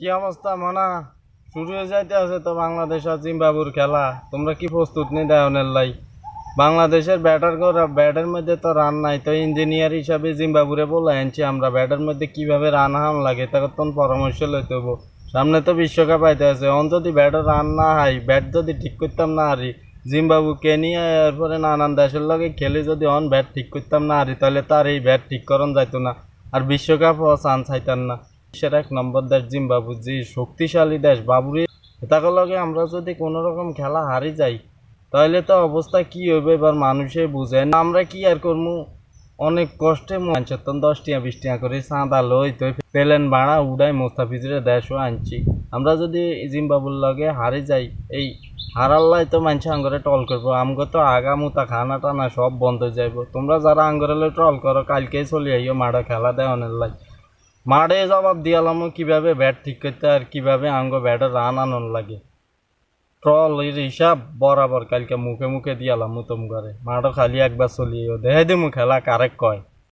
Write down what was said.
কি অবস্থা মনা? শুরু হয়ে যাইতে আছে তো বাংলাদেশ আর জিম্বাবুর খেলা। তোমরা কি প্রস্তুত নেই দেওয়ানের লাই? বাংলাদেশের ব্যাটের মধ্যে তো রান নাই, তো ইঞ্জিনিয়ার হিসাবে জিম্বাবুরে বলে আনছি আমরা ব্যাটের মধ্যে কিভাবে রান হাম লাগে তাকে তোর পরামর্শ লইতে হবো। সামনে তো বিশ্বকাপ আইতে আছে, অন যদি ব্যাটের রান না হাই, ব্যাট যদি ঠিক করতাম না হারি, জিম্বাবু কেনিয়া এরপরে নানান দেশের লগে খেলে যদি অন ব্যাট ঠিক করতাম না হারি, তাহলে তার এই ব্যাট ঠিক করন যাইতো না, আর বিশ্বকাপ হওয়া চান্স হাইতাম না। বিশ্বের 1 নম্বর দেশ জিম্বাবু, যে শক্তিশালী দেশ বাবুরি, তাকে লগে আমরা যদি কোনো রকম খেলা হারি যাই, তাহলে তো অবস্থা কি হবে এবার মানুষে বুঝে না। আমরা কি আর করবো, অনেক কষ্টে মানছেন 10 টিয়া 20 টিয়া করে চাঁদা লই তো প্লেন ভাড়া উড়াই মোস্তাফিজের দেশও আনছি। আমরা যদি জিম্বাবুর লগে হারি যাই, এই হারাল্লাই তো মানুষ আঙ্গরে টল করবো, আমগো তো আগামুতা খানা টানা সব বন্ধ হয়ে যাইব। তোমরা যারা আঙ্গরে ট্রল করো, কালকেই চলে আইও মাঠে খেলা দেওয়ানের লাই। মাঠে জবাব দিয়ালাম কিভাবে ব্যাট ঠিক করতে আর কিভাবে আঙ্গ ব্যাটের রান আনন লাগে। ট্রল এর হিসাব বরাবর কালকে মুখে মুখে দিয়ালাম মুতম করে, মাঠও খালি একবার চলিয়ে দেখাই দিমু খেলা কারেক্ট কয়।